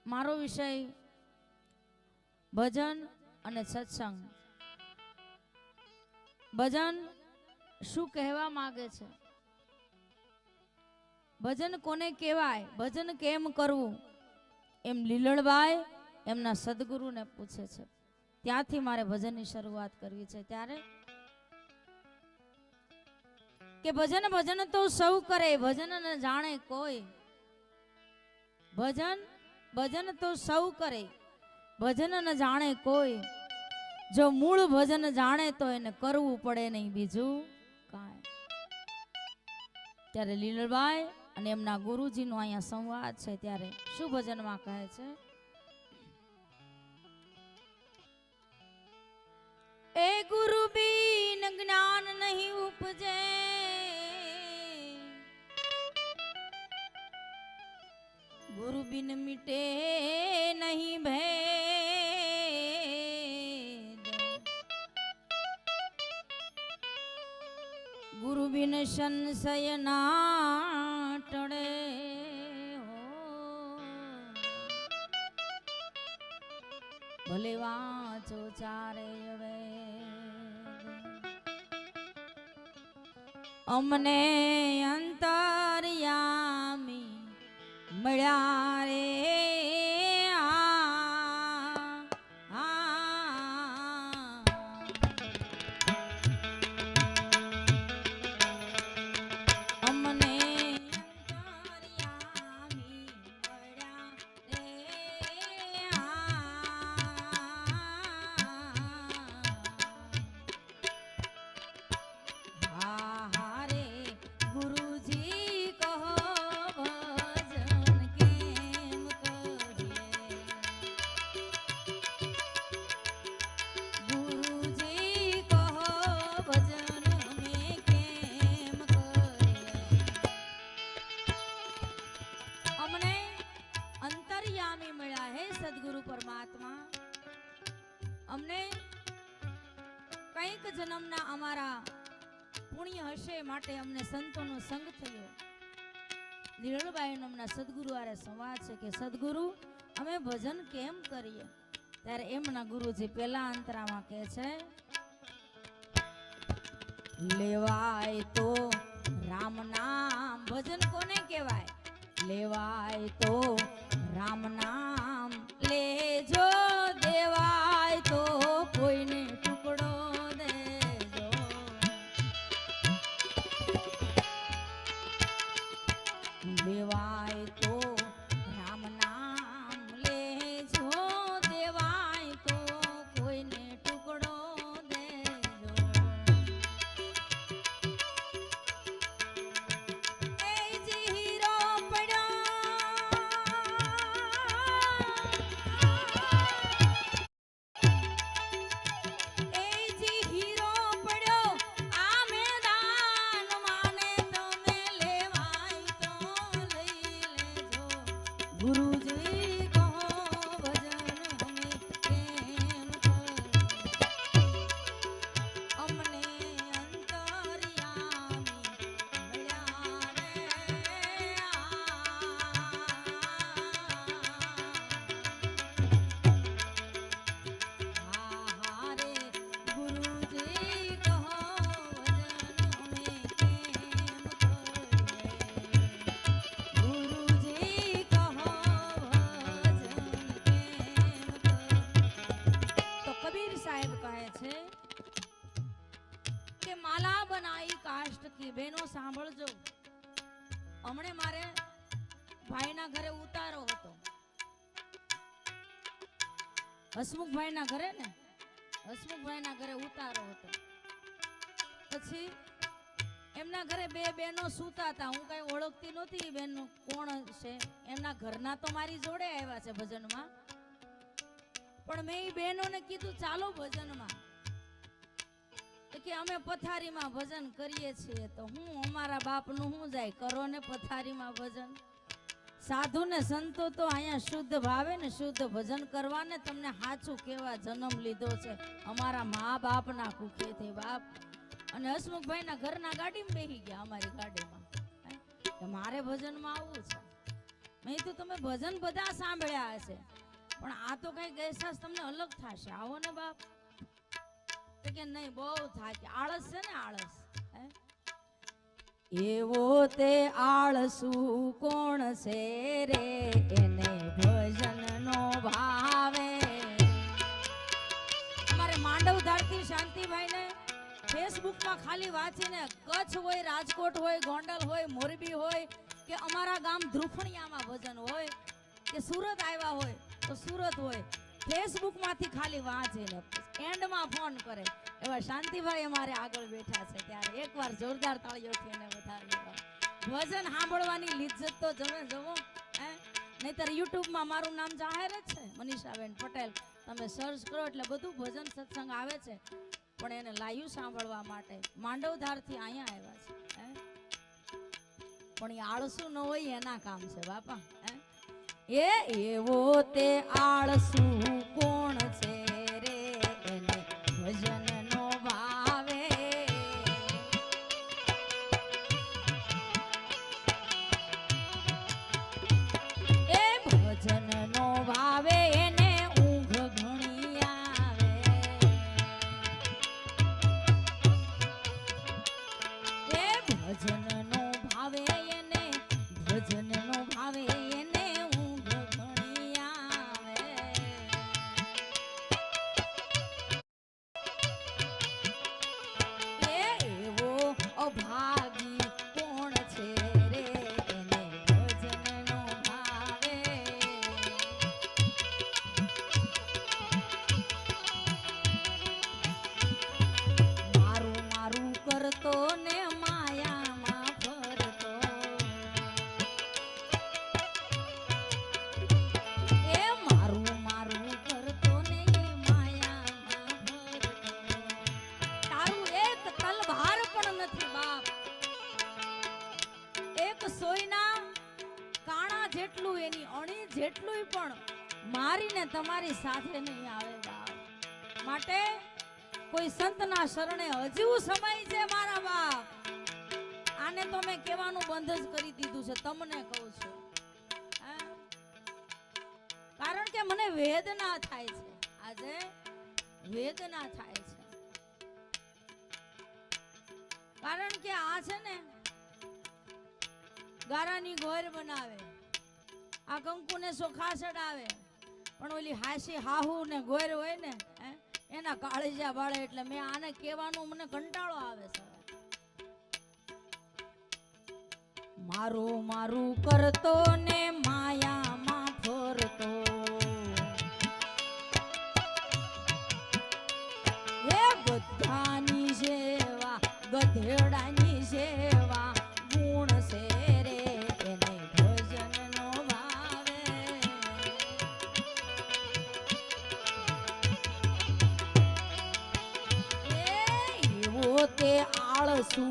મારો વિષય ભજન અને સત્સંગ. ભજન શું કહેવા માંગે છે, ભજન કોને કહેવાય, ભજન કેમ કરવું, એમ લીલણભાઈ એમના સદગુરુને પૂછે છે. ત્યાંથી મારે ભજનની શરૂઆત કરવી છે. ત્યારે કે ભજન ભજન તો સૌ કરે, ભજન ન જાણે કોઈ. ભજન ભજન તો સૌ કરે, ભજન ન જાણે કોઈ. જો મૂળ ભજન જાણે તો એને કરવું પડે નહીં બીજું કાંઈ. ત્યારે લીલભાઈ અને એમના ગુરુજીનો અહીંયા સંવાદ છે. ત્યારે શું ભજનમાં કહે છે, એ ગુરુ બિન જ્ઞાન નહીં ઉપજે, ગુરુ બિન મિટે નહીં ભેદ, ગુરુ બિન સંશય ના ટળે. ભલે વાંચો ચારે અમને અંતર્યામી મળ્યા રે. સદગુરુ પરમાત્મા અમને કંઈક જન્મના અમારા પુણ્ય હશે માટે અમને સંતોનો સંગ થયો. લીલણબાઈનો અમના સદગુરુ આરે સંવાદ છે કે સદગુરુ અમે ભજન કેમ કરીએ. ત્યારે એમના ગુરુજી પેલા અંતરામાં કહે છે, લેવાય તો રામ નામ. ભજન કોને કહેવાય, લેવાય તો રામ નામ લેજો, દેવાય તો કોઈને ટુકડો દેજો. લેવાય તો રામ નામ લેજો, દેવાય તો કોઈને ટુકડો દેજો. એ જી હીરો પડ્યો, ગુરુજી કહો ભજન અમે કેમ અમને અંતર્યામી મળ્યા રે. હા રે ગુરુજી કહો ભજન અમે કેમ ગુરુજી કે માલા બનાઈ કાષ્ટ કી. બેનો સાંભળજો, હમણે મારે ભાઈના ઘરે ઉતારો હતો, હસમુખભાઈના ઘરે ને, હસમુખભાઈના ઘરે ઉતારો હતો. પછી એમના ઘરે બે બહેનો સૂતા હતા. હું કઈ ઓળખતી નહોતી બેનનું કોણ છે. એમના ઘરના તો મારી જોડે આવ્યા છે ભજનમાં, પણ મેં એ બહેનોને કીધું ચાલો ભજનમાં. કે અમે પથારીમાં ભજન કરીએ છીએ. તો હું અમારા બાપનું હું જાય, કરો ને પથારીમાં ભજન. સાધુ ને સંતો તો અહીંયા શુદ્ધ ભાવે ને શુદ્ધ ભજન કરવાને તમને સાચું કેવા જન્મ લીધો છે, અમારા મા બાપના કુખેથી બાપ. અને હસમુખભાઈના ઘરના ગાડીમાં બેસી ગયા, અમારી ગાડીમાં, કે મારે ભજનમાં આવવું છે. મેં તો તમે ભજન બધા સાંભળ્યા હશે પણ આ તો કઈ અહેસાસ તમને અલગ થશે. આવો ને બાપ. તો કે નહીં બહુ થાય કે આળસ છે ને આળસ. એવો તે આળસુ કોણ છે રે એને ભજન નો ભાવે. અમારે માંડવ ધારતી શાંતિભાઈ ને ફેસબુક માં ખાલી વાંચીને કચ્છ હોય, રાજકોટ હોય, ગોંડલ હોય, મોરબી હોય કે અમારા ગામ ધ્રુફણિયામાં ભજન હોય કે સુરત આવ્યા હોય તો સુરત હોય, ફેસબુક માંથી ખાલી વાંચીને એન્ડમાં ફોન કરે એવા શાંતિભાઈ અમારે આગળ બેઠા છે. ત્યારે એકવાર જોરદાર તાળીઓથી એને વધાવી. ભજન સાંભળવાની લિજ્જત તો જમે જવો. નહીતર યુટ્યુબમાં મારું નામ જાહેર જ છે, મનીષાબેન પટેલ. તમે સર્ચ કરો એટલે બધું ભજન સત્સંગ આવે છે. પણ એને લાઈવ સાંભળવા માટે માંડવધારથી અહીંયા આવ્યા છે. પણ એ આળસુ ન હોય એના કામ છે બાપા. એ એવો તે આળસુ કોણ છે રે એને ભજન નો ભાવે. એ ભજન નો ભાવે એને ઊંઘ ઘણી આવે. એ ભજન નો ભાવે એને, ભજન નો ભાવે એને ઊંઘ ઘણી આવે. એ એવો અભાગી કોણ છે રે એને ભજન નો ભાવે. મારું મારું કરતો ને માયામાં ફરતો. એ મારું મારું કરતો ને માયામાં ફરતો. તારું એક તલવાર પણ નથી બાપ. એક સોયના કાણા જેટલું એની અણી જેટલું પણ મારીને તમારી સાથે નહીં આવે બાપ. માટે કોઈ સંતના શરણે હજુ સમય છે મારા બાપ. આને તો મેં કહેવાનું બંધ જ કરી દીધું છે, તમને કહું છું. કારણ કે મને વેદના થાય છે, આજે વેદના થાય છે. કારણ કે આ છે ને ગારાની ગોર બનાવે, આ કંકુને ચોખા ચડાવે, પણ ઓલી હાસી હાહુ ને ગોર હોય ને એના કાળીજા બાળે. એટલે મેં આને કહેવાનું મને કંટાળો આવે છે. મારું મારું કરતો ને માયામાં ફરતો. એ બધાની સેવા ગધેડાની સેવા ગુણ છે રે એને ભજન નો ભાવે. એ એવો તે આળસુ